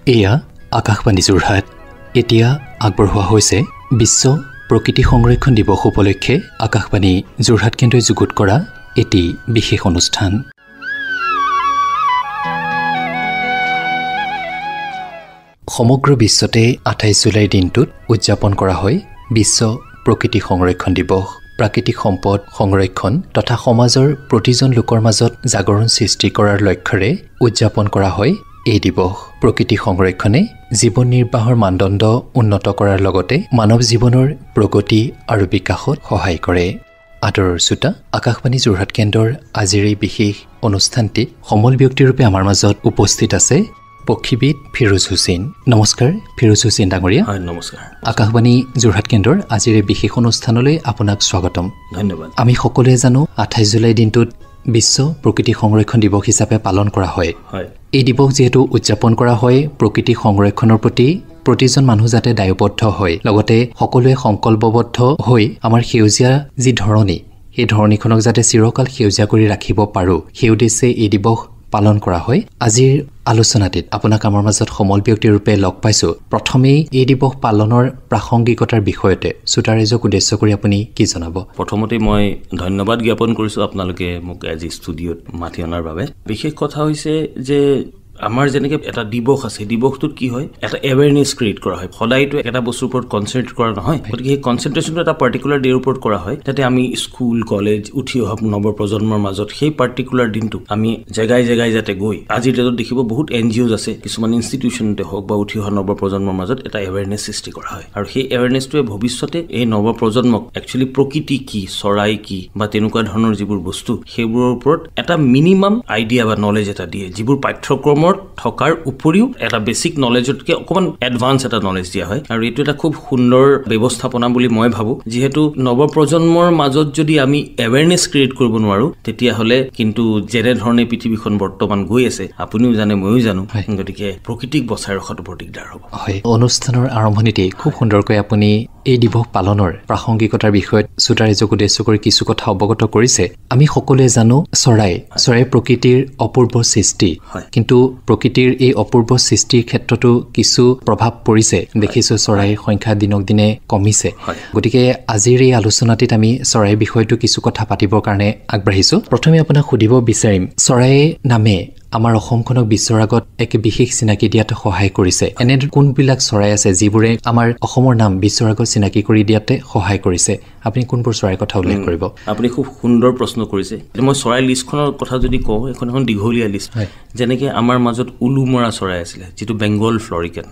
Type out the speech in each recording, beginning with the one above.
এয়া আকাশবাণী যোৰহাট। এতিয়া আগবঢ়োৱা হৈছে বিশ্ব প্ৰকৃতি সংৰক্ষণ দিৱস উপলক্ষে আকাশবাণী যোৰহাট কেন্দ্ৰই যুগুত কৰা এটি বিশেষ অনুষ্ঠান। সমগ্ৰ বিশ্বতে ২৮ জুলাইৰ দিনটোত উদযাপন কৰা হয় বিশ্ব প্ৰকৃতি সংৰক্ষণ দিৱস। প্ৰাকৃতিক সম্পদ সংৰক্ষণ তথা সমাজৰ প্ৰতিজন লোকৰ মাজত জাগৰণ সৃষ্টি কৰাৰ লক্ষ্যৰে উদযাপন কৰা হয় এই দিৱস। প্ৰকৃতি সংৰক্ষণে জীৱন নিৰ্বাহৰ মানদণ্ড উন্নত কৰাৰ লগতে মানৱ জীৱনৰ প্ৰগতি আৰু বিকাশত সহায় কৰে। আদৰৰ শ্ৰোতা, আকাশবাণী যোৰহাট কেন্দ্ৰৰ আজিৰ এই বিশেষ অনুষ্ঠানটিত সমল ব্যক্তিৰূপে আমাৰ মাজত উপস্থিত আছে পক্ষীবিদ ফিৰোজ হুছেইন। নমস্কাৰ ফিৰোজ হুছেইন ডাঙৰীয়া। হয়, নমস্কাৰ। আকাশবাণী যোৰহাট কেন্দ্ৰৰ আজিৰ এই বিশেষ অনুষ্ঠানলৈ আপোনাক স্বাগতম। ধন্যবাদ। আমি সকলোৱে জানো ২৮ জুলাই দিনটোত বিশ্ব প্ৰকৃতি সংৰক্ষণ দিৱস হিচাপে পালন কৰা হয়। এই দিৱস যিহেতু উদযাপন কৰা হয় প্ৰকৃতি সংৰক্ষণৰ প্ৰতি প্ৰতিজন মানুহ যাতে দায়বদ্ধ হয়, লগতে সকলোৱে সংকল্পবদ্ধ হৈ আমাৰ সেউজীয়া যি ধৰণী, সেই ধৰণীখনক যাতে চিৰকাল সেউজীয়া কৰি ৰাখিব পাৰোঁ, সেই উদ্দেশ্যে এই দিৱস পালন কৰা হয়। আজিৰ আলোচনাটিত আপোনাক আমাৰ মাজত সমল ব্যক্তিৰ ৰূপে লগ পাইছোঁ। প্ৰথমেই এই দিৱস পালনৰ প্ৰাসংগিকতাৰ বিষয়তে শ্ৰোতা ৰাইজক উদ্দেশ্য কৰি আপুনি কি জনাব? প্ৰথমতে মই ধন্যবাদ জ্ঞাপন কৰিছোঁ আপোনালোকে মোক আজি ষ্টুডিঅ'ত মাতি অনাৰ বাবে। বিশেষ কথা হৈছে যে আমাৰ যেনেকৈ এটা দিৱস আছে, দিৱসটোত কি হয়, এটা এৱেৰনেছ ক্ৰিয়েট কৰা হয়। সদায়তো এটা বস্তুৰ ওপৰত কনচেনট্ৰেট কৰা নহয়, গতিকে সেই কনচেনট্ৰেশ্যনটো এটা পাৰ্টিকুলাৰ ডেৰ ওপৰত কৰা হয়, যাতে আমি স্কুল কলেজ উঠি অহা নৱপ্ৰজন্মৰ মাজত সেই পাৰ্টিকুলাৰ দিনটো আমি জেগাই জেগাই যাতে গৈ, আজিৰ ডেটত দেখিব বহুত NGOs আছে, কিছুমান ইনষ্টিটিউশ্যনতে হওক বা উঠি অহা নৱপ্ৰজন্মৰ মাজত এটা এৱেৰনেছ সৃষ্টি কৰা হয়। আৰু সেই এৱেৰনেছটোৱে ভৱিষ্যতে এই নৱপ্ৰজন্মক একচুৱেলি প্ৰকৃতি কি, চৰাই কি বা তেনেকুৱা ধৰণৰ যিবোৰ বস্তু, সেইবোৰৰ ওপৰত এটা মিনিমাম আইডিয়া বা নলেজ এটা দিয়ে, যিবোৰ পাঠ্যক্ৰমৰ থকাৰ উপৰিও এটা বেছিক নলেজতকৈ অকণমান এডভান্স এটা নলেজ দিয়া হয়। আৰু এইটো এটা খুব সুন্দৰ ব্যৱস্থাপনা বুলি মই ভাবোঁ। যিহেতু নৱপ্ৰজন্মৰ মাজত যদি আমি এৱেৰনেছ ক্ৰিয়েট কৰিব নোৱাৰোঁ, তেতিয়াহ'লে কিন্তু যেনেধৰণে পৃথিৱীখন বৰ্তমান গৈ আছে, আপুনিও জানে ময়ো জানো, গতিকে প্ৰকৃতিক বচাই ৰখাটো বৰ দিগদাৰ হ'ব। হয়, অনুষ্ঠানৰ আৰম্ভণিতেই খুব সুন্দৰকৈ আপুনি এই দিৱস পালনৰ প্ৰাসংগিকতাৰ বিষয়ত শ্ৰোতা ৰাইজক উদ্দেশ্য কৰি কিছু কথা অৱগত কৰিছে। আমি সকলোৱে জানো চৰাই প্ৰকৃতিৰ অপূৰ্ব সৃষ্টি, কিন্তু প্ৰকৃতিৰ এই অপূৰ্ব সৃষ্টিৰ ক্ষেত্ৰতো কিছু প্ৰভাৱ পৰিছে। দেখিছোঁ চৰাইৰ সংখ্যা দিনক দিনে কমিছে। গতিকে আজিৰ এই আলোচনাটিত আমি চৰাইৰ বিষয়টো কিছু কথা পাতিবৰ কাৰণে আগবাঢ়িছোঁ। প্ৰথমে আপোনাক সুধিব বিচাৰিম, চৰাই নামে আমাৰ অসমখনক বিশ্বৰ আগত এক বিশেষ চিনাকি দিয়াত সহায় কৰিছে। এনে কোনবিলাক চৰাই আছে যিবোৰে আমাৰ অসমৰ নাম বিশ্বৰ আগত চিনাকি কৰি দিয়াতে সহায় কৰিছে? আপুনি কোনবোৰ চৰাইৰ কথা উল্লেখ কৰিব? আপুনি খুব সুন্দৰ প্ৰশ্ন কৰিছে। মই চৰাই লিষ্টখনৰ কথা যদি কওঁ, এখন দীঘলীয়া লিষ্ট। যেনেকৈ আমাৰ মাজত উলুমৰা চৰাই আছিলে, যিটো বেংগল ফ্লৰিকেন,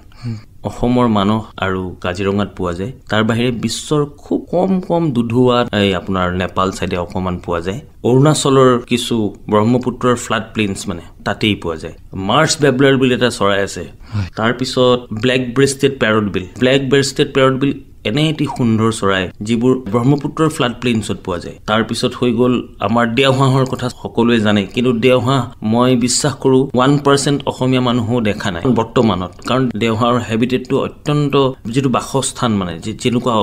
অসমৰ মানস আৰু কাজিৰঙাত পোৱা যায়। তাৰ বাহিৰে বিশ্বৰ খুব কম দুধুৱাত এই আপোনাৰ নেপাল চাইডে অকণমান পোৱা যায়। অৰুণাচলৰ কিছু ব্ৰহ্মপুত্ৰৰ ফ্লাড প্লেইনছ মানে তাতেই পোৱা যায়। মাৰ্চ বেবলাৰ বুলি এটা চৰাই আছে। তাৰপিছত ব্লেক ব্ৰেষ্টেড পেৰট এনে এটি সুন্দৰ চৰাই যিবোৰ ব্ৰহ্মপুত্ৰৰ ফ্লাড প্লেইনছত পোৱা যায়। তাৰপিছত হৈ গ'ল আমাৰ দেওহাঁহৰ কথা সকলোৱে জানে, কিন্তু দেওহাঁহ মই বিশ্বাস কৰোঁ 1% অসমীয়া মানুহো দেখা নাই বৰ্তমানত। কাৰণ দেওহাঁহৰ হেবিটেটটো অত্যন্ত, যিটো বাসস্থান মানে যেনেকুৱা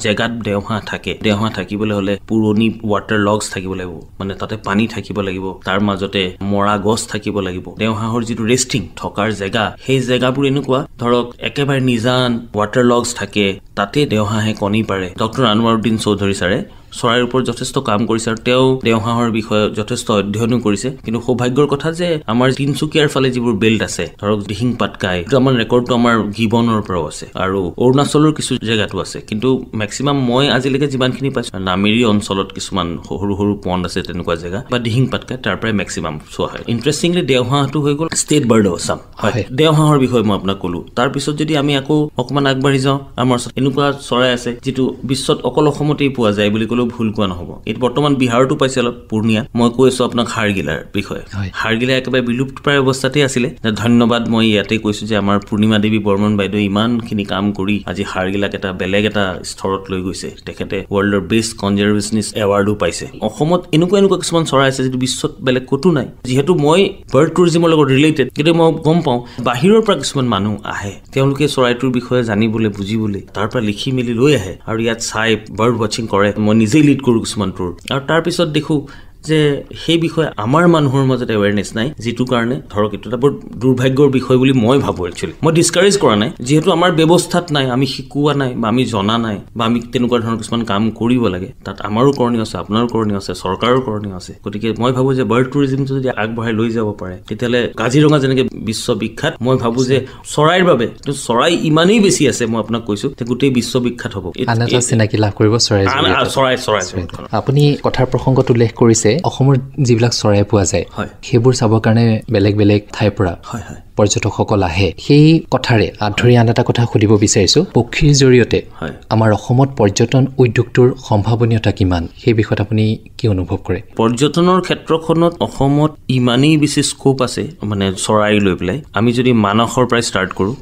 জেগাত দেওহাঁহ থাকে, দেওহাঁহ থাকিবলৈ হ'লে পুৰণি ৱাটাৰ লগছ থাকিব লাগিব, মানে তাতে পানী থাকিব লাগিব, তাৰ মাজতে মৰা গছ থাকিব লাগিব। দেওহাঁহৰ যিটো ৰেষ্টিং থকাৰ জেগা, সেই জেগাবোৰ এনেকুৱা ধৰক একেবাৰে নিজান ৱাটাৰ লগছ থাকে, তাতে দেওহাঁহে কণী পাৰে। ডক্টৰ আনোৱাৰুদ্দিন চৌধুৰী ছাৰে চৰাইৰ ওপৰত যথেষ্ট কাম কৰিছে আৰু তেওঁ দেওহাঁহৰ বিষয়ে যথেষ্ট অধ্যয়নো কৰিছে। কিন্তু সৌভাগ্যৰ কথা যে আমাৰ তিনচুকীয়াৰ ফালে যিবোৰ বেল্ট আছে, ধৰক দিহিং পাটকাই, আমাৰ ৰেকৰ্ডটো আমাৰ গিবনৰ পৰাও আছে আৰু অৰুণাচলৰ কিছু জেগাতো আছে। কিন্তু মেক্সিমাম মই আজিলৈকে যিমানখিনি পাইছোঁ, নামেৰি অঞ্চলত কিছুমান সৰু সৰু পণ্ড আছে, তেনেকুৱা জেগা বা দিহিং পাটকাই, তাৰ পৰাই মেক্সিমাম চোৱা হয়। ইণ্টাৰেষ্টিংলি দেওহাঁহটো হৈ গ'ল ষ্টেট বাৰ্ড অফ আছাম। হয়, দেওহাঁহৰ বিষয়ে মই আপোনাক ক'লো। তাৰপিছত যদি আমি আকৌ অকণমান আগবাঢ়ি যাওঁ, আমাৰ এনেকুৱা চৰাই আছে যিটো বিশ্বত অকল অসমতেই পোৱা যায় বুলি ভুল কোৱা নহ'ব। এইটো বৰ্তমান বিহাৰতো পাইছে অলপ পূৰ্ণিয়া। মই কৈ আছোঁ আপোনাক হাড়গিলাৰ বিষয়ে। হাড়গিলা একেবাৰে বিলুপ্ত প্ৰায় অৱস্থাতে আছিলে। ধন্যবাদ মই ইয়াতে কৈছোঁ যে আমাৰ পূৰ্ণিমা দেৱী বৰ্মন বাইদেৱে ইমানখিনি কাম কৰি আজি হাড়গিলাক এটা বেলেগ এটা স্তৰত লৈ গৈছে। তেখেতে ৱৰ্ল্ডৰ বেষ্ট কনজাৰভেশ্যনিষ্ট এৱাৰ্ডো পাইছে। অসমত এনেকুৱা কিছুমান চৰাই আছে যিটো বিশ্বত বেলেগ ক'তো নাই। যিহেতু মই বাৰ্ড টুৰিজিমৰ লগত ৰিলেটেড, কিন্তু মই গম পাওঁ বাহিৰৰ পৰা কিছুমান মানুহ আহে, তেওঁলোকে চৰাইটোৰ বিষয়ে জানিবলৈ বুজিবলৈ তাৰ পৰা লিখি মেলি লৈ আহে আৰু ইয়াত চাই বাৰ্ড ৱাচিং কৰে। মই নিজেই লিড কৰোঁ কিছুমান টুৰ। আৰু তাৰপিছত দেখোঁ যে সেই বিষয়ে আমাৰ মানুহৰ মাজত এৱেৰনেছ নাই, যিটো কাৰণে ধৰক এইটো এটা বৰ দুৰ্ভাগ্যৰ বিষয় বুলি মই ভাবোঁ। একচুৱেলি মই ডিছকাৰেজ কৰা নাই, যিহেতু আমাৰ ব্যৱস্থাত নাই, আমি শিকোৱা নাই বা আমি জনা নাই বা আমি তেনেকুৱা ধৰণৰ কিছুমান কাম কৰিব লাগে, তাত আমাৰো কৰণীয় আছে, আপোনাৰো কৰণীয় আছে, চৰকাৰৰ কৰণীয় আছে। গতিকে মই ভাবোঁ যে বাৰ্ড টুৰিজিমটো যদি আগবঢ়াই লৈ যাব পাৰে, তেতিয়াহ'লে কাজিৰঙা যেনেকৈ বিশ্ববিখ্যাত, মই ভাবোঁ যে চৰাইৰ বাবে চৰাই ইমানেই বেছি আছে, মই আপোনাক কৈছোঁ যে গোটেই বিশ্ববিখ্যাত হ'ব। চিনাকি লাভ কৰিব চৰাই। আপুনি কথাৰ প্ৰসংগত উল্লেখ কৰিছে অসমৰ যিবিলাক চৰাই পোৱা যায় সেইবোৰ চাবৰ কাৰণে বেলেগ বেলেগ ঠাইৰ পৰা পৰ্যটকসকল আহে। সেই কথাৰে ধৰি আন এটা কথা সুধিব বিচাৰিছোঁ, পক্ষীৰ জৰিয়তে আমাৰ অসমত পৰ্যটন উদ্যোগটোৰ সম্ভাৱনীয়তা কিমান, সেই বিষয়ত আপুনি কি অনুভৱ কৰে? পৰ্যটনৰ ক্ষেত্ৰখনত অসমত ইমানেই বেছি স্কোপ আছে, মানে চৰাই লৈ পেলাই আমি যদি মানসৰ পৰাই ষ্টাৰ্ট কৰোঁ,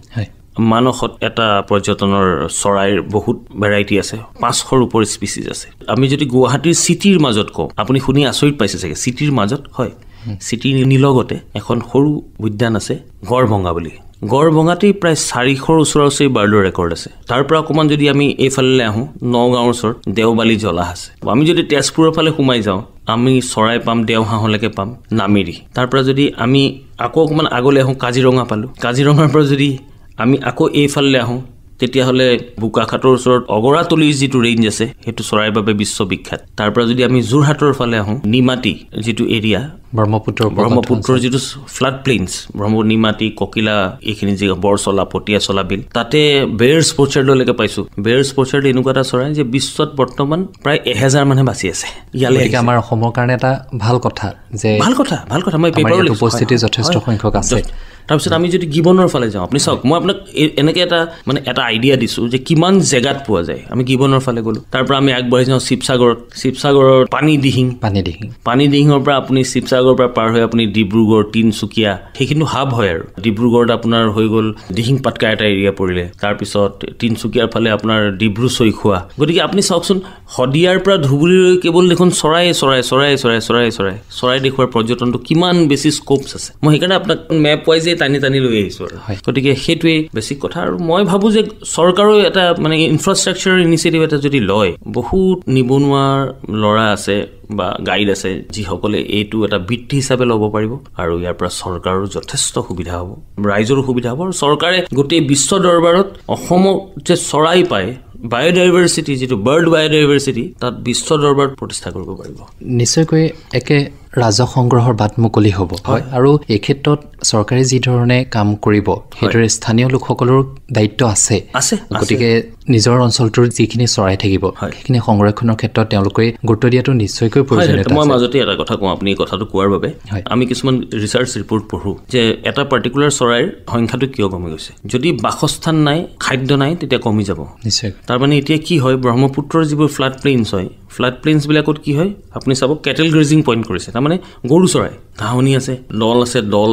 মানসত এটা পৰ্যটনৰ চৰাইৰ বহুত ভেৰাইটি আছে, 500ৰ ওপৰ স্পিচিছ আছে। আমি যদি গুৱাহাটীৰ চিটিৰ মাজত কওঁ, আপুনি শুনি আচৰিত পাইছে চাগে, চিটিৰ মাজত চিটিৰ নিলগতে এখন সৰু উদ্যান আছে গড়ভঙা বুলি। গড়ভঙাতেই প্ৰায় 400ৰ ওচৰা-ওচৰি বাৰ্ডৰ ৰেকৰ্ড আছে। তাৰ পৰা অকণমান যদি আমি এইফালে আহোঁ, নগাঁৱৰ ওচৰত দেওবালি জলাহ আছে। আমি যদি তেজপুৰৰ ফালে সোমাই যাওঁ, আমি চৰাই পাম, দেওহাঁহলৈকে পাম, নামেৰি। তাৰ পৰা যদি আমি আকৌ অকণমান আগলৈ আহোঁ, কাজিৰঙা পালোঁ। কাজিৰঙাৰ পৰা যদি আমি আকৌ এইফালে আহোঁ, তেতিয়াহ'লে বোকাখাটৰ ওচৰত অগৰাতলিৰ যিটো ৰেঞ্জ আছে সেইটো চৰাইৰ বাবে বিশ্ববিখ্যাত। তাৰ পৰা যদি আমি যোৰহাটৰ ফালে আহোঁ, নিমাতী যিটো এৰিয়া, ব্ৰহ্মপুত্ৰৰ যিটো ফ্লাড প্লেইনছ, নিমাতী, ককিলা, এইখিনি যি বৰচলা, পটিয়াচলা বিল, তাতে বেৰ স্পৰ্টছাৰ্ডলৈকে পাইছোঁ। বেৰ স্পৰ্টছাৰ্ড এনেকুৱা এটা চৰাই যে বিশ্বত বৰ্তমান প্ৰায় 1000 মানুহে বাচি আছে। ইয়ালৈ আমাৰ অসমৰ কাৰণে এটা ভাল কথা যে ভাল কথা মই পেপাৰত উপস্থিতি যথেষ্ট সংখ্যক আছে। তাৰপিছত আমি যদি গিবনৰ ফালে যাওঁ, আপুনি চাওক, মই আপোনাক এনেকৈ এটা আইডিয়া দিছোঁ যে কিমান জেগাত পোৱা যায়। আমি গিবনৰ ফালে গ'লোঁ, তাৰ পৰা আমি আগবাঢ়ি যাওঁ শিৱসাগৰৰ পানীদিহিঙৰ পৰা আপুনি শিৱসাগৰৰ পৰা পাৰ হৈ আপুনি ডিব্ৰুগড়, তিনচুকীয়া, সেইখিনি হাব হয় আৰু ডিব্ৰুগড়ত আপোনাৰ হৈ গ'ল দিহিং পাটকা এটা এৰিয়া পৰিলে। তাৰপিছত তিনচুকীয়াৰ ফালে আপোনাৰ ডিব্ৰু চৈখোৱা। গতিকে আপুনি চাওকচোন, শদিয়াৰ পৰা ধুবুৰীলৈ কেৱল দেখোন চৰাই দেখুৱাৰ পৰ্যটনটো কিমান বেছি স্কোপছ আছে। মই সেইকাৰণে আপোনাক মেপ ৱাইজে টানি লৈ আহিছোঁ আৰু। গতিকে সেইটোৱেই বেছিক কথা। আৰু মই ভাবোঁ যে চৰকাৰেও এটা মানে ইনফ্ৰাষ্ট্ৰাকচাৰ ইনিচিয়েটিভ এটা যদি লয়, বহুত নিবনুৱা ল'ৰা আছে বা গাইড আছে যিসকলে এইটো এটা বৃত্তি হিচাপে ল'ব পাৰিব, আৰু ইয়াৰ পৰা চৰকাৰৰ যথেষ্ট সুবিধা হ'ব, ৰাইজৰো সুবিধা হ'ব। আৰু চৰকাৰে গোটেই বিশ্ব দৰবাৰত অসমত যে চৰাই পায়, বায়'ডাইভাৰ্চিটি, যিটো বাৰ্ড বায়'ডাইভাৰ্চিটি, তাত বিশ্ব দৰবাৰত প্ৰতিষ্ঠা কৰিব পাৰিব। নিশ্চয়কৈ একে ৰাজহ সংগ্ৰহৰ বাট মুকলি হ'ব। আৰু এই ক্ষেত্ৰত চৰকাৰে যি ধৰণে কাম কৰিব, সেইদৰে স্থানীয় লোকসকলৰ দায়িত্ব আছে। গতিকে নিজৰ অঞ্চলটোৰ যিখিনি চৰাই থাকিব সেইখিনি সংৰক্ষণৰ ক্ষেত্ৰত তেওঁলোকে গুৰুত্ব দিয়াটো নিশ্চয়কৈ প্ৰয়োজনীয়তা। মই মাজতে এটা কথা কওঁ, আপুনি এই কথাটো কোৱাৰ বাবে আমি কিছুমান ৰিচাৰ্চ ৰিপৰ্ট পঢ়োঁ যে এটা পাৰ্টিকুলাৰ চৰাইৰ সংখ্যাটো কিয় কমি গৈছে। যদি বাসস্থান নাই, খাদ্য নাই, তেতিয়া কমি যাব নিশ্চয়। তাৰমানে এতিয়া কি হয়, ব্ৰহ্মপুত্ৰৰ যিবোৰ ফ্লাড প্লেইনছ হয়, ফ্লাড প্লেইনছবিলাকত কি হয়, আপুনি চাব কেটেল গ্ৰেজিং পইণ্ট কৰিছে। তাৰমানে গৰু চৰাই, ঘাঁহনি আছে, দল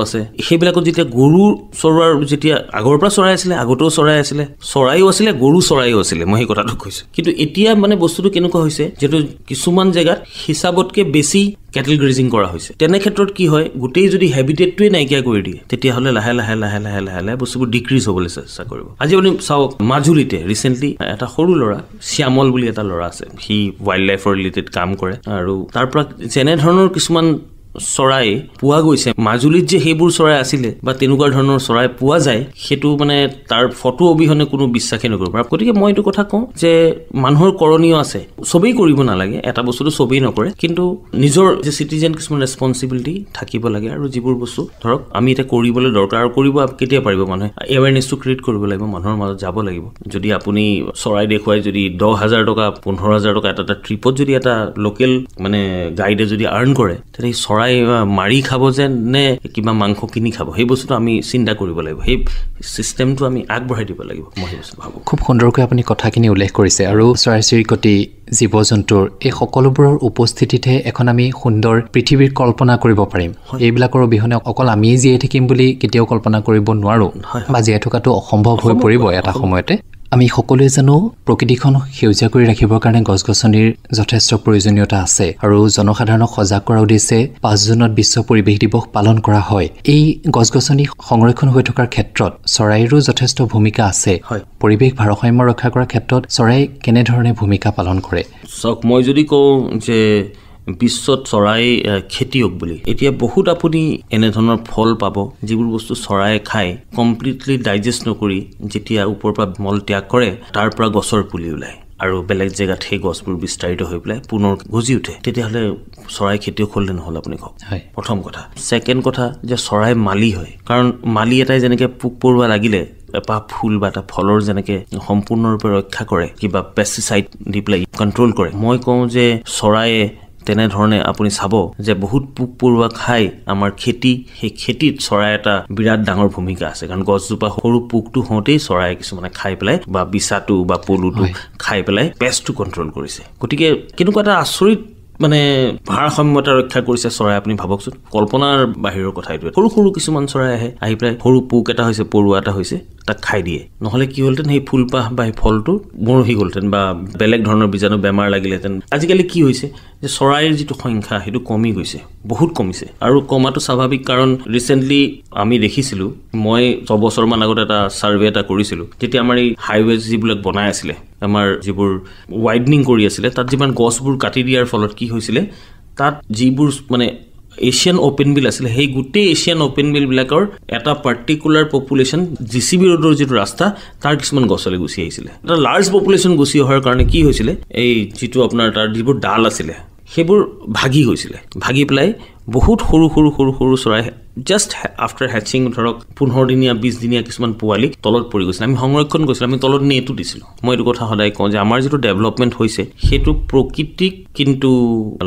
আছে, সেইবিলাকত যেতিয়া গৰু চৰোৱাৰ, যেতিয়া আগৰ পৰা চৰাই আছিলে, আগতেও চৰাই আছিলে, চৰাইও আছিলে, গৰু চৰাইও আছিলে, মই সেই কথাটো কৈছোঁ। কিন্তু এতিয়া মানে বস্তুটো কেনেকুৱা হৈছে, যিহেতু কিছুমান জেগাত হিচাপতকৈ বেছি কেটেল গ্ৰেজিং কৰা হৈছে। তেনে ক্ষেত্ৰত কি হয়, গোটেই যদি হেবিটেটটোৱে নাইকিয়া কৰি দিয়ে, তেতিয়াহ'লে লাহে লাহে বস্তুবোৰ ডিক্ৰিজ হ'বলৈ চেষ্টা কৰিব। আজি আপুনি চাওক, মাজুলীতে ৰিচেণ্টলি এটা সৰু ল'ৰা, শ্যামল বুলি এটা ল'ৰা আছে, সি ৱাইল্ড লাইফৰ ৰিলেটেড কাম কৰে, আৰু তাৰ পৰা যেনেধৰণৰ কিছুমান চৰাই পোৱা গৈছে, মাজুলীত যে সেইবোৰ চৰাই আছিলে বা তেনেকুৱা ধৰণৰ চৰাই পোৱা যায়, সেইটো মানে তাৰ ফটো অবিহনে কোনো বিশ্বাসেই নকৰিব। গতিকে মই এইটো কথা কওঁ যে মানুহৰ কৰণীয় আছে, চবেই কৰিব নালাগে, এটা বস্তুটো চবেই নকৰে, কিন্তু নিজৰ যে চিটিজেন কিছুমান ৰেছপনচিবিলিটি থাকিব লাগে। আৰু যিবোৰ বস্তু ধৰক আমি এতিয়া কৰিবলৈ দৰকাৰ, আৰু কৰিব কেতিয়া পাৰিব মানুহে, এৱেৰনেছটো ক্ৰিয়েট কৰিব লাগিব, মানুহৰ মাজত যাব লাগিব। যদি আপুনি চৰাই দেখুৱাই যদি 10,000 টকা 15,000 টকা এটা ট্ৰিপত যদি এটা লোকেল মানে গাইডে যদি আৰ্ণ কৰে, তেতিয়া চৰাই মাৰি খাব যে নে কিবা মাংস কিনি খাব, সেই বস্তুটো আমি চিন্তা কৰিব লাগিব, সেই চিষ্টেমটো আমি আগবঢ়াই দিব লাগিব, মই ভাবোঁ। খুব সুন্দৰকৈ আপুনি কথাখিনি উল্লেখ কৰিছে। আৰু চৰাই-চিৰিকটি, জীৱ-জন্তুৰ এই সকলোবোৰৰ উপস্থিতিতহে এখন আমি সুন্দৰ পৃথিৱীৰ কল্পনা কৰিব পাৰিম। এইবিলাকৰ অবিহনে অকল আমিয়ে জীয়াই থাকিম বুলি কেতিয়াও কল্পনা কৰিব নোৱাৰোঁ, বা জীয়াই থকাটো অসম্ভৱ হৈ পৰিব এটা সময়তে। আমি সকলোৱে জানো প্ৰকৃতিখন সেউজীয়া কৰি ৰাখিবৰ কাৰণে গছ-গছনিৰ যথেষ্ট প্ৰয়োজনীয়তা আছে, আৰু জনসাধাৰণক সজাগ কৰাৰ উদ্দেশ্যে 5 জুনত বিশ্ব পৰিৱেশ দিৱস পালন কৰা হয়। এই গছ-গছনি সংৰক্ষণ হৈ থকাৰ ক্ষেত্ৰত চৰাইৰো যথেষ্ট ভূমিকা আছে। পৰিৱেশ ভাৰসাম্য ৰক্ষা কৰাৰ ক্ষেত্ৰত চৰাই কেনেধৰণে ভূমিকা পালন কৰে? চাওক, মই যদি কওঁ যে বিশ্বত চৰাই খেতিয়ক বুলি এতিয়া বহুত আপুনি এনেধৰণৰ ফল পাব যিবোৰ বস্তু চৰাই খাই কমপ্লিটলি ডাইজেষ্ট নকৰি যেতিয়া ওপৰৰ পৰা মল ত্যাগ কৰে তাৰ পৰা গছৰ পুলি ওলায় আৰু বেলেগ জেগাত সেই গছবোৰ বিস্তাৰিত হৈ পেলাই পুনৰ গজি উঠে তেতিয়াহ'লে চৰাই খেতিয়ক হ'লে নহ'ল আপুনি কওক প্ৰথম কথা ছেকেণ্ড কথা যে চৰাই মালি হয় কাৰণ মালি এটাই যেনেকৈ পোক পৰুৱা লাগিলে এপাহ ফুল বা এটা ফলৰ যেনেকৈ সম্পূৰ্ণৰূপে ৰক্ষা কৰে কিবা পেষ্টিচাইড দি পেলাই কণ্ট্ৰল কৰে মই কওঁ যে চৰায়ে তেনেধৰণে আপুনি চাব যে বহুত পোক পৰুৱা খাই আমাৰ খেতি সেই খেতিত চৰাই এটা বিৰাট ডাঙৰ ভূমিকা আছে কাৰণ গছজোপা সৰু পোকটো হওঁতেই চৰাই কিছুমানে খাই পেলাই বা বিছাটো বা পলুটো খাই পেলাই পেষ্টটো কণ্ট্ৰল কৰিছে গতিকে কেনেকুৱা এটা আচৰিত মানে ভাৰসাম্যতা ৰক্ষা কৰিছে চৰাই আপুনি ভাবকচোন কল্পনাৰ বাহিৰৰ কথা এইটো সৰু সৰু কিছুমান চৰাই আহি পেলাই সৰু পোক এটা হৈছে পৰুৱা এটা হৈছে তাক খাই দিয়ে নহ'লে কি হ'লহেঁতেন সেই ফুলপাহ বা সেই ফলটো মৰহি গ'লহেঁতেন বা বেলেগ ধৰণৰ বীজাণু বেমাৰ লাগিলেহেঁতেন আজিকালি কি হৈছে যে চৰাইৰ যিটো সংখ্যা সেইটো কমি গৈছে বহুত কমিছে আৰু কমাটো স্বাভাৱিক কাৰণ ৰিচেণ্টলি আমি দেখিছিলোঁ মই 6 বছৰমান আগত এটা ছাৰ্ভে এটা কৰিছিলোঁ তেতিয়া আমাৰ এই হাইৱেজ যিবিলাক বনাই আছিলে আমাৰ যিবোৰ ৱাইডনিং কৰি আছিলে তাত যিমান গছবোৰ কাটি দিয়াৰ ফলত কি হৈছিলে তাত যিবোৰ মানে এছিয়ান অপেন বিল আছিলে সেই গোটেই এছিয়ান অপেন বিলবিলাকৰ এটা পাৰ্টিকুলাৰ পপুলেশ্যন জিচিবি ৰোডৰ যিটো ৰাস্তা তাৰ কিছুমান গছলৈ গুচি আহিছিলে এটা লাৰ্জ পপুলেশ্যন গুচি অহাৰ কাৰণে কি হৈছিলে এই যিটো আপোনাৰ তাৰ যিবোৰ ডাল আছিলে সেইবোৰ ভাগি গৈছিলে ভাগি পেলাই বহুত সৰু সৰু সৰু সৰু চৰাই জাষ্ট আফটাৰ হেচিং ধৰক 15 দিনীয়া 20 দিনীয়া কিছুমান পোৱালি তলত পৰি গৈছিল আমি সংৰক্ষণ কৰিছিলোঁ আমি তলত নেটো দিছিলোঁ মই এইটো কথা সদায় কওঁ যে আমাৰ যিটো ডেভেলপমেণ্ট হৈছে সেইটো প্ৰকৃতিক কিন্তু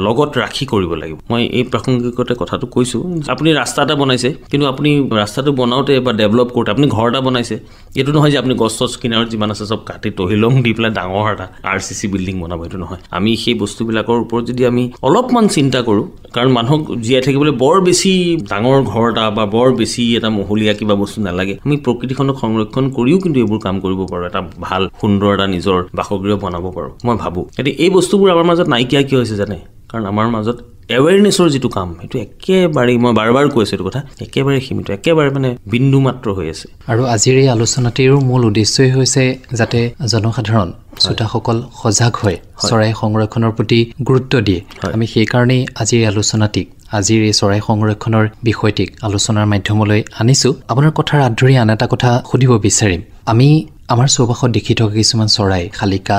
লগত ৰাখি কৰিব লাগিব মই এই প্ৰাসংগিকতে কথাটো কৈছোঁ আপুনি ৰাস্তা এটা বনাইছে কিন্তু আপুনি ৰাস্তাটো বনাওঁতে বা ডেভেলপ কৰোঁতে আপুনি ঘৰ এটা বনাইছে এইটো নহয় যে আপুনি গছ চছ কিনাৰত যিমান আছে চব কাটি তহিলং দি পেলাই ডাঙৰ এটা RCC বিল্ডিং বনাব এইটো নহয় আমি সেই বস্তুবিলাকৰ ওপৰত যদি আমি অলপমান চিন্তা কৰোঁ কাৰণ মানুহক জীয়াই থাকিবলৈ বৰ বেছি ডাঙৰ ঘৰ এটা বা বৰ বেছি এটা মহলীয়া কিবা বস্তু নালাগে আমি প্ৰকৃতিখনক সংৰক্ষণ কৰিও কিন্তু এইবোৰ কাম কৰিব পাৰোঁ এটা ভাল সুন্দৰ এটা নিজৰ বাসগৃহ বনাব পাৰোঁ মই ভাবোঁ এতিয়া এই বস্তুবোৰ আমাৰ মাজত নাইকিয়া কিয় হৈছে জানে কাৰণ আমাৰ মাজত এৱেৰনেছৰ যিটো কাম সেইটো একেবাৰে মই বাৰ বাৰ কৈছোঁ এইটো কথা একেবাৰে সীমিত একেবাৰে মানে বিন্দু মাত্ৰ হৈ আছে আৰু আজিৰ এই আলোচনাটিৰো মূল উদ্দেশ্যই হৈছে যাতে জনসাধাৰণ শ্ৰোতাসকল সজাগ হয় চৰাই সংৰক্ষণৰ প্ৰতি গুৰুত্ব দিয়ে আমি সেইকাৰণেই আজিৰ এই আলোচনাটিক আজিৰ এই চৰাই সংৰক্ষণৰ বিষয়টিক আলোচনাৰ মাধ্যমলৈ আনিছোঁ আপোনাৰ কথাৰ আঁত ধৰি আন এটা কথা সুধিব বিচাৰিম আমি আমাৰ চৌপাশত দেখি থকা কিছুমান চৰাই শালিকা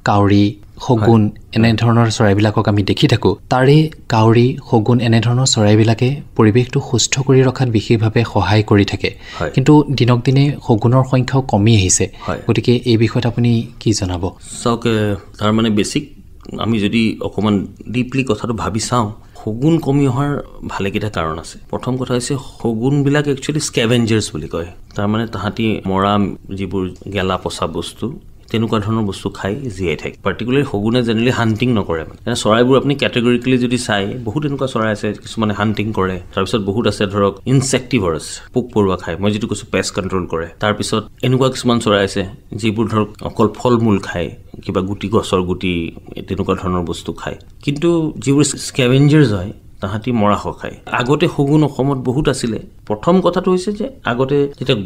কাউৰী শগুন এনেধৰণৰ চৰাইবিলাকক আমি দেখি থাকোঁ তাৰে কাউৰী শগুন এনেধৰণৰ চৰাইবিলাকে পৰিৱেশটো সুস্থ কৰি ৰখাত বিশেষভাৱে সহায় কৰি থাকে কিন্তু দিনক দিনে শগুনৰ সংখ্যাও কমি আহিছে গতিকে এই বিষয়ত আপুনি কি জনাব চাওক তাৰ মানে বেছিক আমি যদি অকণমান ডিপলি কথাটো ভাবি চাওঁ শগুন কমি অহাৰ ভালেকেইটা কাৰণ আছে প্ৰথম কথা হৈছে শগুনবিলাক একচুৱেলি স্কেভেঞ্জাৰ্ছ বুলি কয় তাৰমানে তাহাঁতি মৰা যিবোৰ গেলা পচা বস্তু তেনেকুৱা ধৰণৰ বস্তু খাই জীয়াই থাকে পাৰ্টিকুলাৰলি শগুনে জেনেৰেলি হাণ্টিং নকৰে মানে চৰাইবোৰ আপুনি কেটেগৰিকেলি যদি চাই বহুত এনেকুৱা চৰাই আছে কিছুমানে হাণ্টিং কৰে তাৰপিছত বহুত আছে ধৰক ইনচেক্টিভাৰছ পোক পৰুৱা খায় মই যিটো কৈছোঁ পেষ্ট কণ্ট্ৰল কৰে তাৰপিছত এনেকুৱা কিছুমান চৰাই আছে যিবোৰ ধৰক অকল ফল মূল খায় কিবা গুটি গছৰ গুটি তেনেকুৱা ধৰণৰ বস্তু খায় কিন্তু যিবোৰ স্কেভেঞ্জাৰ্ছ হয় তাহাঁতি মৰাশ খায় আগতে শগুন অসমত বহুত আছিলে প্ৰথম কথাটো হৈছে যে আগতে যেতিয়া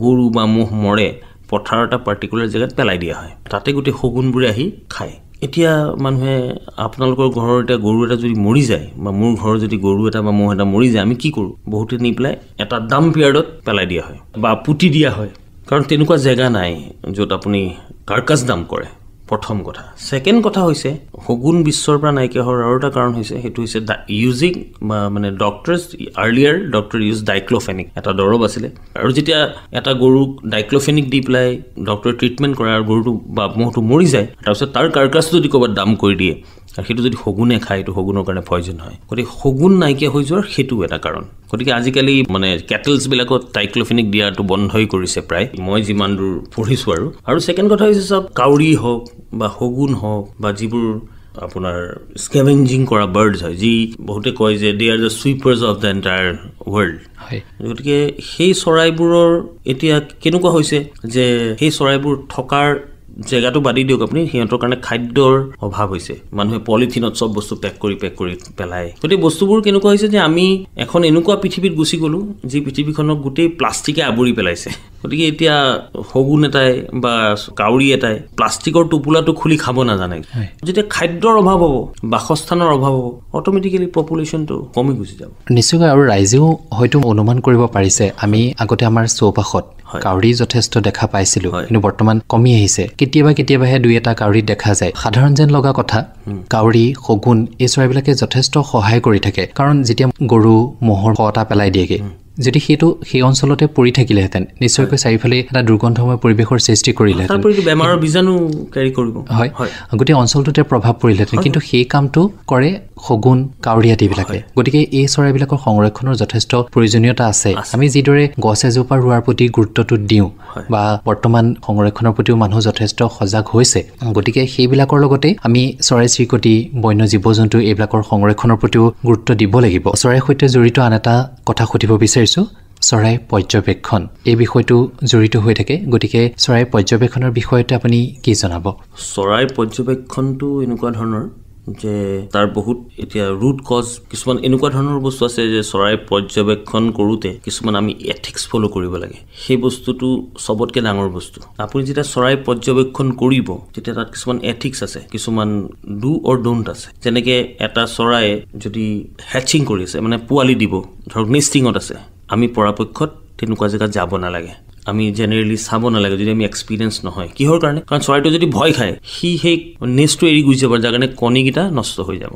গৰু বা ম'হ মৰে পথাৰ এটা পাৰ্টিকুলাৰ জেগাত পেলাই দিয়া হয় তাতে গোটেই শগুনবোৰে আহি খায় এতিয়া মানুহে আপোনালোকৰ ঘৰৰ এতিয়া গৰু এটা যদি মৰি যায় বা মোৰ ঘৰৰ যদি গৰু এটা বা ম'হ এটা মৰি যায় আমি কি কৰোঁ বহুতে নি পেলাই এটা ডাম্প ইয়াৰ্ডত পেলাই দিয়া হয় বা পুতি দিয়া হয় কাৰণ তেনেকুৱা জেগা নাই য'ত আপুনি কাৰ্কাছ ডাম্প কৰে প্ৰথম কথা ছেকেণ্ড কথা হৈছে শগুন বিশ্বৰ পৰা নাইকিয়া হোৱাৰ আৰু এটা কাৰণ হৈছে সেইটো হৈছে ইউজিং মানে ডক্টৰছ আৰ্লিয়াৰ ডক্টৰ ইউজ ডাইক্ল'ফেনিক এটা দৰৱ আছিলে আৰু যেতিয়া এটা গৰুক ডাইক্ল'ফেনিক দি পেলাই ডক্টৰে ট্ৰিটমেণ্ট কৰে আৰু গৰুটো বা মহটো মৰি যায় তাৰপিছত তাৰ কাৰ্কাছটো যদি ক'ৰবাত ডাম্প কৰি দিয়ে আৰু সেইটো যদি শগুনে খায় এইটো শগুনৰ কাৰণে পয়জন হয় গতিকে শগুন নাইকিয়া হৈ যোৱাৰ সেইটো এটা কাৰণ গতিকে আজিকালি মানে কেটেলছবিলাকত ডাইক্ল'ফেনিক দিয়াটো বন্ধই কৰিছে প্ৰায় মই যিমান দূৰ পঢ়িছোঁ আৰু ছেকেণ্ড কথা হৈছে চব কাউৰী হওক বা শগুন হওক বা যিবোৰ আপোনাৰ স্কেভেঞ্জিং কৰা বাৰ্ডছ হয় যি বহুতে কয় যে they are the sweepers of the entire world গতিকে সেই চৰাইবোৰৰ এতিয়া কেনেকুৱা হৈছে যে সেই চৰাইবোৰ থকাৰ জেগাটো বাদি দিয়ক আপুনি সিহঁতৰ কাৰণে খাদ্যৰ অভাৱ হৈছে মানুহে পলিথিনত চব বস্তু পেক কৰি পেলায় গতিকে বস্তুবোৰ কেনেকুৱা হৈছে যে আমি এখন এনেকুৱা পৃথিৱীত গুচি গ'লোঁ যি পৃথিৱীখনক গোটেই প্লাষ্টিকে আৱৰি পেলাইছে গতিকে এতিয়া শগুন এটাই বা কাউৰী এটাই প্লাষ্টিকৰ টোপোলাটো খুলি খাব নাজানে। যেতিয়া খাদ্যৰ অভাৱ হ'ব, বাসস্থানৰ অভাৱ হ'ব, অট'মেটিকেলি পপুলেশ্যনটো কমি গুচি যাব। নিশ্চয়কৈ। আৰু ৰাইজেও হয়তো অনুমান কৰিব পাৰিছে, আমি আগতে আমাৰ চৌপাশত কাউৰী যথেষ্ট দেখা পাইছিলো, কিন্তু বৰ্তমান কমি আহিছে। কেতিয়াবাহে দুই এটা কাউৰী দেখা যায়। সাধাৰণ যেন লগা কথা, কাউৰী, শগুন এই চৰাইবিলাকে যথেষ্ট সহায় কৰি থাকে। কাৰণ যেতিয়া গৰু ম'হৰ কটা পেলাই দিয়েগে, যদি সেইটো সেই অঞ্চলতে পৰি থাকিলেহেঁতেন, নিশ্চয়কৈ চাৰিওফালে এটা দুৰ্গন্ধময় পৰিৱেশৰ সৃষ্টি কৰিলেহেঁতেন, বেমাৰৰ বীজাণু কেৰি কৰিব। হয়, গোটেই অঞ্চলটোতে প্ৰভাৱ পৰিলেহেঁতেন। কিন্তু সেই কামটো কৰে শগুন, কাউৰী আদিবিলাকে। গতিকে এই চৰাইবিলাকৰ সংৰক্ষণৰ যথেষ্ট প্ৰয়োজনীয়তা আছে। আমি যিদৰে গছ এজোপা ৰোৱাৰ প্ৰতি গুৰুত্বটো দিওঁ বা বৰ্তমান সংৰক্ষণৰ প্ৰতিও মানুহ যথেষ্ট সজাগ হৈছে, গতিকে সেইবিলাকৰ লগতে আমি চৰাই চিৰিকটি, বন্য জীৱ জন্তু এইবিলাকৰ সংৰক্ষণৰ প্ৰতিও গুৰুত্ব দিব লাগিব। চৰাইৰ সৈতে জড়িত আন এটা কথা সুধিব বিচাৰিছোঁ, চৰাই পৰ্যবেক্ষণ এই বিষয়টো জড়িত হৈ থাকে। গতিকে চৰাই পৰ্যবেক্ষণৰ বিষয়তে আপুনি কি জনাব? চৰাই পৰ্যবেক্ষণটো এনেকুৱা ধৰণৰ যে তাৰ বহুত এতিয়া ৰুট কজ কিছুমান এনেকুৱা ধৰণৰ বস্তু আছে যে চৰাই পৰ্যবেক্ষণ কৰোঁতে কিছুমান আমি এথিক্স ফ'ল' কৰিব লাগে। সেই বস্তুটো চবতকৈ ডাঙৰ বস্তু। আপুনি যেতিয়া চৰাই পৰ্যবেক্ষণ কৰিব তেতিয়া তাত কিছুমান এথিক্স আছে, কিছুমান ডু অৰ ডোণ্ট আছে। যেনেকৈ এটা চৰাই যদি হেচিং কৰি আছে, মানে পোৱালি দিব, ধৰক নেষ্টিঙত আছে, আমি পৰাপক্ষত তেনেকুৱা জেগাত যাব নালাগে। আমি জেনেৰেলি চাব নালাগে যদি আমি এক্সপিৰিয়েঞ্চ নহয়। কিহৰ কাৰণে? কাৰণ চৰাইটো যদি ভয় খায়, সি সেই নেষ্টটো এৰি গুচি যাব, যাৰ কাৰণে কণীকেইটা নষ্ট হৈ যাব।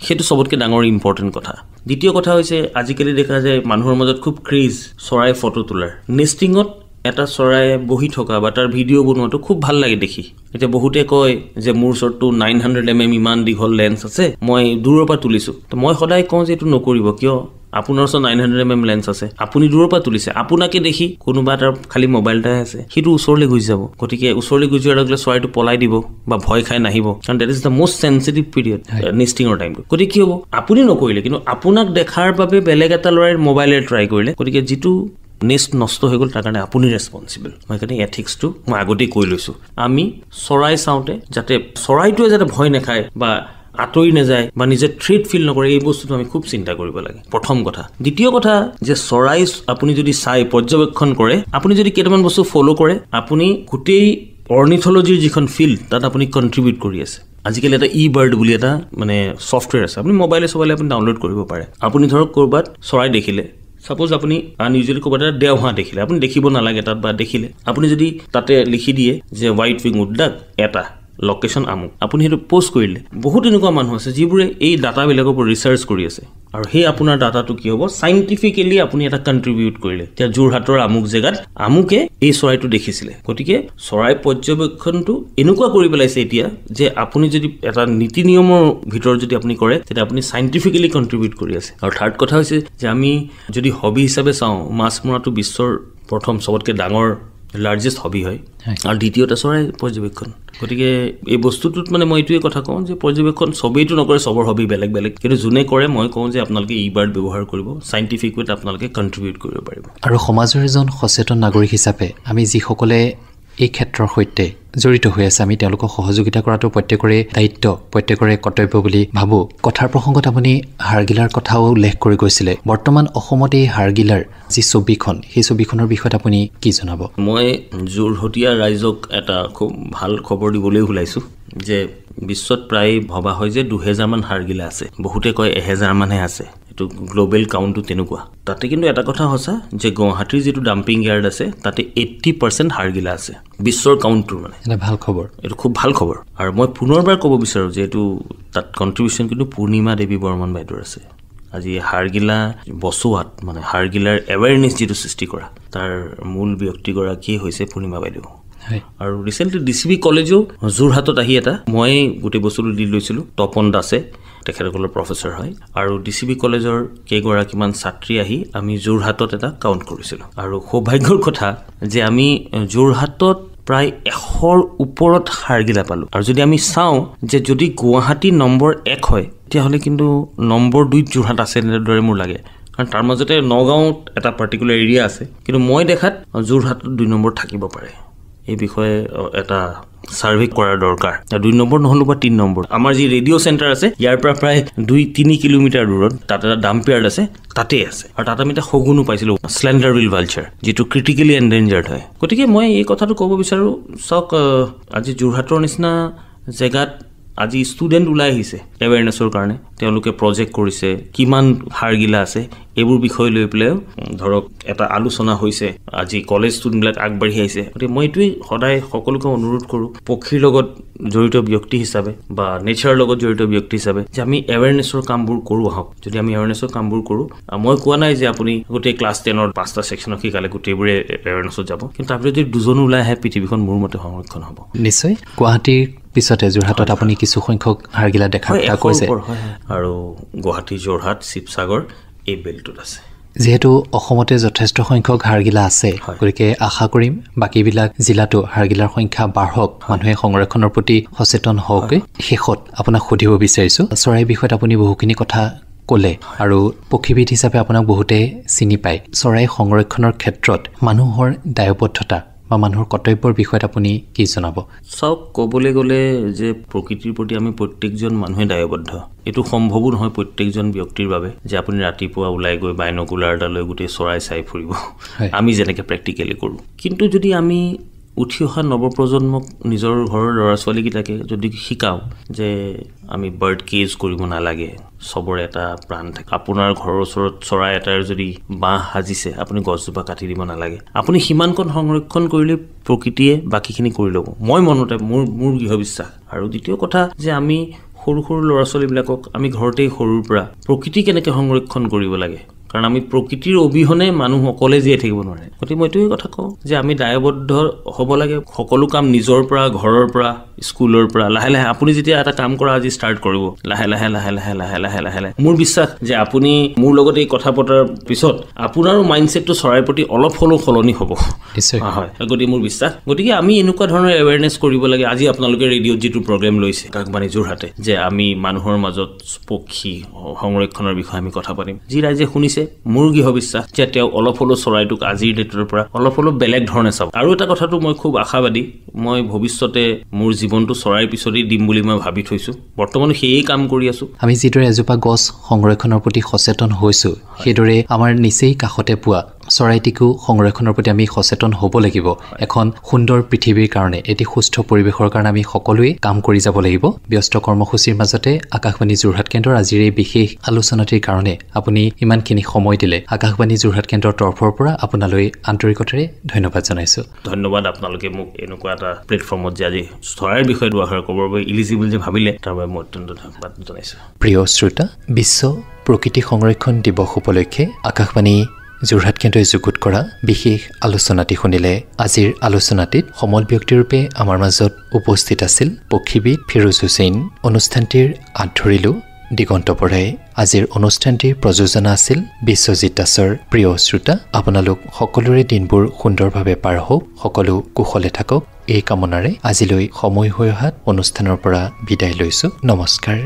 সেইটো চবতকৈ ডাঙৰ ইম্পৰ্টেণ্ট কথা। দ্বিতীয় কথা হৈছে, আজিকালি দেখা যায় মানুহৰ মাজত খুব ক্ৰেজ চৰাই ফটো তোলাৰ। নেষ্টিঙত এটা চৰাই বহি থকা বা তাৰ ভিডিঅ' বনোৱাটো খুব ভাল লাগে দেখি। এতিয়া বহুতে কয় যে মোৰ ওচৰতটো 900mm ইমান দীঘল লেন্স আছে, মই দূৰৰ পৰা তুলিছোঁ। তো মই সদায় কওঁ যে এইটো নকৰিব। কিয়? আপোনাৰ ওচৰত 900mm লেন্স আছে, আপুনি দূৰৰ পৰা তুলিছে, আপোনাকে দেখি কোনোবা এটাৰ খালি মোবাইল এটাই আছে, সিটো ওচৰলৈ গুচি যাব। গতিকে ওচৰলৈ গুচি যোৱাৰ লগে লগে চৰাইটো পলাই দিব বা ভয় খাই নাহিব, কাৰণ that is the most sensitive period নেষ্টিঙৰ টাইমটো। গতিকে কি হ'ব? আপুনি নকৰিলে, কিন্তু আপোনাক দেখাৰ বাবে বেলেগ এটা ল'ৰাই মোবাইলেৰে ট্ৰাই কৰিলে। গতিকে যিটো নেক্সট নষ্ট হৈ গ'ল তাৰ কাৰণে আপুনি ৰেছপনচিবল। মই সেইকাৰণে এথিক্সটো মই আগতেই কৈ লৈছোঁ। আমি চৰাই চাওঁতে যাতে চৰাইটোৱে যাতে ভয় নাখায় বা আঁতৰি নাযায় বা নিজে থ্ৰেট ফিল নকৰে, এই বস্তুটো আমি খুব চিন্তা কৰিব লাগে, প্ৰথম কথা। দ্বিতীয় কথা যে চৰাই আপুনি যদি চাই পৰ্যবেক্ষণ কৰে, আপুনি যদি কেইটামান বস্তু ফ'ল' কৰে, আপুনি গোটেই অৰ্নিথলজিৰ যিখন ফিল্ড তাত আপুনি কণ্ট্ৰিবিউট কৰি আছে। আজিকালি এটা ই-বাৰ্ড বুলি এটা মানে ছফ্টৱেৰ আছে, আপুনি মোবাইলে আপুনি ডাউনলোড কৰিব পাৰে। আপুনি ধৰক ক'ৰবাত চৰাই দেখিলে, ছাপোজ আপুনি আনইউজুৱেলি ক'ৰবাত এটা দেওহাঁহ দেখিলে, আপুনি দেখিব নালাগে তাত বা দেখিলে, আপুনি যদি তাতে লিখি দিয়ে যে হোৱাইট উইং উড ডাক এটা লোকেশ্যন আমুক, আপুনি সেইটো পষ্ট কৰিলে, বহুত এনেকুৱা মানুহ আছে যিবোৰে এই ডাটাবিলাকৰ ওপৰত ৰিচাৰ্চ কৰি আছে। আৰু সেই আপোনাৰ ডাটাটো কি হ'ব? চাইণ্টিফিকেলি আপুনি এটা কণ্ট্ৰিবিউট কৰিলে, এতিয়া যোৰহাটৰ আমুক জেগাত আমুকে এই চৰাইটো দেখিছিলে। গতিকে চৰাই পৰ্যবেক্ষণটো এনেকুৱা কৰি পেলাইছে এতিয়া যে আপুনি যদি এটা নীতি নিয়মৰ ভিতৰত যদি আপুনি কৰে, তেতিয়া আপুনি চাইণ্টিফিকেলি কণ্ট্ৰিবিউট কৰি আছে। আৰু থাৰ্ড কথা হৈছে যে আমি যদি হবি হিচাপে চাওঁ, মাছ মৰাটো বিশ্বৰ প্ৰথম চবতকৈ ডাঙৰ লাৰ্জেষ্ট হবি হয়। আৰু দ্বিতীয়তে চৰাই পৰ্যবেক্ষণ। গতিকে এই বস্তুটোত মানে মই এইটোৱে কথা কওঁ যে পৰ্যবেক্ষণ চবেইটো নকৰে, চবৰ হবি বেলেগ বেলেগ, কিন্তু যোনে কৰে মই কওঁ যে আপোনালোকে ই-বাৰ্ড ব্যৱহাৰ কৰিব, চাইণ্টিফিক ৱেত আপোনালোকে কণ্ট্ৰিবিউট কৰিব পাৰিব। আৰু সমাজৰ এজন সচেতন নাগৰিক হিচাপে আমি যিসকলে এই ক্ষেত্ৰৰ সৈতে জড়িত হৈ আছে, আমি তেওঁলোকক সহযোগিতা কৰাটো প্ৰত্যেকৰে দায়িত্ব, প্ৰত্যেকৰে কৰ্তব্য বুলি ভাবোঁ। কথাৰ প্ৰসংগত আপুনি হাড়গিলাৰ কথাও উল্লেখ কৰি গৈছিলে। বৰ্তমান অসমত এই হাড়গিলাৰ যি ছবিখন, সেই ছবিখনৰ বিষয়ত আপুনি কি জনাব? মই যোৰহটীয়া ৰাইজক এটা খুব ভাল খবৰ দিবলৈ ওলাইছোঁ যে বিশ্বত প্ৰায় ভবা হয় যে 2000মান হাড়গিলা আছে, বহুতে কয় 1000 মানহে আছে। এইটো গ্ল'বেল কাউণ্টটো তেনেকুৱা। তাতে কিন্তু এটা কথা সঁচা যে গুৱাহাটীৰ যিটো ডাম্পিং ইয়াৰ্ড আছে তাতে 80% হাড়গিলা আছে বিশ্বৰ কাউণ্টটোৰ। মানে এটা ভাল খবৰ, এইটো খুব ভাল খবৰ। আৰু মই পুনৰবাৰ ক'ব বিচাৰোঁ যে এইটো তাত কণ্ট্ৰিবিউশ্যন কিন্তু পূৰ্ণিমা দেৱী বৰ্মন বাইদেউৰ আছে। আজি হাড়গিলা বচোৱাত মানে হাড়গিলাৰ এৱেৰনেছ যিটো সৃষ্টি কৰা, তাৰ মূল ব্যক্তিগৰাকীয়ে হৈছে পূৰ্ণিমা বাইদেউ। আৰু ৰিচেণ্টলি DCB কলেজেও যোৰহাটত আহি এটা মই গোটেই বস্তুটো দি লৈছিলোঁ, তপন দাসে তেখেতসকলৰ প্ৰফেচৰ হয়। আৰু DCB কলেজৰ কেইগৰাকীমান ছাত্ৰী আহি আমি যোৰহাটত এটা কাউণ্ট কৰিছিলোঁ। আৰু সৌভাগ্যৰ কথা যে আমি যোৰহাটত প্ৰায় 100ৰ ওপৰত হাড়গিলা পালোঁ। আৰু যদি আমি চাওঁ যে যদি গুৱাহাটী নম্বৰ 1 হয়, তেতিয়াহ'লে কিন্তু নম্বৰ 2ত যোৰহাট আছে এনেদৰে মোৰ লাগে। কাৰণ তাৰ মাজতে নগাঁৱত এটা পাৰ্টিকুলাৰ এৰিয়া আছে, কিন্তু মই দেখাত যোৰহাটত 2 নম্বৰ থাকিব পাৰে। এই বিষয়ে এটা সাৰ্ভে কৰাৰ দৰকাৰ 2 নম্বৰ নহলো বা 3 নম্বৰ আমাৰ যি ৰেডিঅ' চেণ্টাৰ আছে ইয়াৰ পৰা প্ৰায় 2-3 কিলোমিটাৰ দূৰত তাত এটা ডাম্পিয়াৰ্ড আছে তাতে আছে আৰু তাত আমি এটা সগুনো পাইছিলো স্লেন্ডাৰ বিল ভালচাৰ যেটো ক্ৰিটিক্যালি এন্ডেঞ্জাৰ্ড হয় গতিকে মই এই কথাটো ক'ব বিচাৰো সক আজি যোৰহাটৰ নিচিনা জেগাত আজি ষ্টুডেন্ট ওলাই আহিছে এৱেৰনেছৰ কাৰণে তেওঁলোকে প্ৰজেক্ট কৰিছে কিমান হাৰগিলা আছে এইবোৰ বিষয় লৈ পেলাই ধৰক এটা আলোচনা হৈছে আজি কলেজ ষ্টুডেন্টবিলাক আগবাঢ়ি আহিছে গতিকে মই এইটোই সদায় সকলোকে অনুৰোধ কৰো পক্ষীৰ লগত জড়িত ব্যক্তি হিচাপে বা নেচাৰৰ লগত জড়িত ব্যক্তি হিচাপে যে আমি এৱেৰনেছৰ কামবোৰ কৰো আহক যদি আমি এৱেৰনেছৰ কামবোৰ কৰো মই কোৱা নাই যে আপুনি গোটেই ক্লাছ 10ৰ 5টা সেকশনক শিকালে গোটেইবোৰে এৱেৰনেছত যাব কিন্তু আপুনি যদি দুজন ওলাই আহে পৃথিৱীখন মোৰ মতে সংৰক্ষণ হ'ব নিশ্চয় গুৱাহাটীৰ পিছতে যোৰহাটত আপুনি কিছু সংখ্যক হাৰগিলা দেখা গৈছে আৰু গুৱাহাটী যোৰহাট শিৱসাগৰ এই বেল্টত আছে যেহেতু অসমতে যথেষ্ট সংখ্যক হাৰগিলা আছে গতিকে আশা কৰিম বাকিবিলাক জিলাতো হাৰগিলাৰ সংখ্যা বাঢ়ক মানুহে সংৰক্ষণৰ প্ৰতি সচেতন হওক শেষত আপোনাক সুধিব বিচাৰিছো চৰাই বিষয়ত আপুনি বহুখিনি কথা ক'লে আৰু পক্ষীবিদ হিচাপে আপোনাক বহুতে চিনি পায় চৰাই সংৰক্ষণৰ ক্ষেত্ৰত মানুহৰ দায়বদ্ধতা বা মানুহৰ কৰ্তব্যৰ বিষয়ত আপুনি কি জনাব সব ক'বলৈ গ'লে যে প্ৰকৃতিৰ প্ৰতি আমি প্ৰত্যেকজন মানুহে দায়বদ্ধ এটো সম্ভৱো নহয় প্ৰত্যেকজন ব্যক্তিৰ বাবে যে আপুনি ৰাতিপুৱা ওলাই গৈ বাইনকুলাৰ এটা লৈ গোটেই চৰাই চাই ফুৰিব আমি যেনেকৈ প্ৰেক্টিকেলি কৰো কিন্তু যদি আমি উঠি অহা নৱপ্ৰজন্মক নিজৰ ঘৰৰ ল'ৰা ছোৱালীকেইটাকে যদি শিকাওঁ যে আমি বাৰ্ড কেজ কৰিব নালাগে সবৰে এটা প্ৰাণ থাকে আপোনাৰ ঘৰৰ ওচৰত চৰাই এটাৰ যদি বাহ হাজিছে আপুনি গছজোপা কাটি দিব নালাগে আপুনি সিমানকণ সংৰক্ষণ কৰিলে প্ৰকৃতিয়ে বাকিখিনি কৰি ল'ব মই মনতে মোৰ গৃহ বিশ্বাস আৰু দ্বিতীয় কথা যে আমি সৰু সৰু ল'ৰা ছোৱালীবিলাকক আমি ঘৰতেই সৰুৰ পৰা প্ৰকৃতি কেনেকৈ সংৰক্ষণ কৰিব লাগে কাৰণ আমি প্ৰকৃতিৰ অবিহনে মানুহ অকলে জীয়াই থাকিব নোৱাৰে গতিকে মই এইটোৱে কথা কওঁ যে আমি দায়বদ্ধ হ'ব লাগে সকলো কাম নিজৰ পৰা ঘৰৰ পৰা স্কুলৰ পৰা লাহে লাহে আপুনি যেতিয়া এটা কাম কৰা আজি ষ্টাৰ্ট কৰিব লাহে লাহে লাহে লাহে লাহে লাহে লাহে লাহে মোৰ বিশ্বাস যে আপুনি মোৰ লগত এই কথা পতাৰ পিছত আপোনাৰো মাইণ্ডছেটটো চৰাইৰ প্ৰতি অলপ হ'লেও সলনি হ'ব নিশ্চয় হয় গতিকে মোৰ বিশ্বাস গতিকে আমি এনেকুৱা ধৰণৰ এৱেৰনেছ কৰিব লাগে আজি আপোনালোকে ৰেডিঅ'ত যিটো প্ৰগ্ৰেম লৈছে কাকবাণী যোৰহাটে যে আমি মানুহৰ মাজত পক্ষী সংৰক্ষণৰ বিষয়ে আমি কথা পাতিম যি ৰাইজে শুনিছে মোৰ গৃহ বিশ্বাস যে তেওঁ অলপ হ'লেও চৰাইটোক আজিৰ ডেটৰ পৰা অলপ হ'লেও বেলেগ ধৰণে চাব আৰু এটা কথাটো মই খুব আশাবাদী মই ভৱিষ্যতে মোৰ জীৱনটো চৰাইৰ পিছতেই দিম বুলি মই ভাবি থৈছো বৰ্তমান সেই কাম কৰি আছো আমি যিদৰে এজোপা গছ সংৰক্ষণৰ প্ৰতি সচেতন হৈছো সেইদৰে আমাৰ নিচেই কাষতে পোৱা চৰাইটিকো সংৰক্ষণৰ প্ৰতি আমি সচেতন হ'ব লাগিব এখন সুন্দৰ পৃথিৱীৰ কাৰণে এটি সুস্থ পৰিৱেশৰ কাৰণে আমি সকলোৱে কাম কৰি যাব লাগিব ব্যস্ত কৰ্মসূচীৰ মাজতে আকাশবাণী যোৰহাট কেন্দ্ৰৰ আজিৰ এই বিশেষ আলোচনাটিৰ কাৰণে আপুনি ইমানখিনি সময় দিলে আকাশবাণী যোৰহাট কেন্দ্ৰৰ তৰফৰ পৰা আপোনালৈ আন্তৰিকতাৰে ধন্যবাদ জনাইছো ধন্যবাদ আপোনালোকে মোক এনেকুৱা এটা প্লেটফৰ্মত যে আজি চৰাইৰ বিষয়ে দুআষাৰ ক'বৰ বাবে ইলিজিবল যে ভাবিলে তাৰ বাবে মই অত্যন্ত ধন্যবাদ জনাইছো প্ৰিয় শ্ৰোতা বিশ্ব প্ৰকৃতি সংৰক্ষণ দিৱস উপলক্ষে আকাশবাণী যোৰহাট কেন্দ্ৰই যুগুত কৰা বিশেষ আলোচনাটি শুনিলে আজিৰ আলোচনাটিত সমল ব্যক্তিৰূপে আমাৰ মাজত উপস্থিত আছিল পক্ষীবিদ ফিৰোজ হুছেইন অনুষ্ঠানটিৰ আঁত ধৰিলো দিগন্ত বৰাই আজিৰ অনুষ্ঠানটিৰ প্ৰযোজনা আছিল বিশ্বজিৎ দাসৰ প্ৰিয় শ্ৰোতা আপোনালোক সকলোৰে দিনবোৰ সুন্দৰভাৱে পাৰ হওক সকলো কুশলে থাকক এই কামনাৰে আজিলৈ সময় হৈ অহাত অনুষ্ঠানৰ পৰা বিদায় লৈছো নমস্কাৰ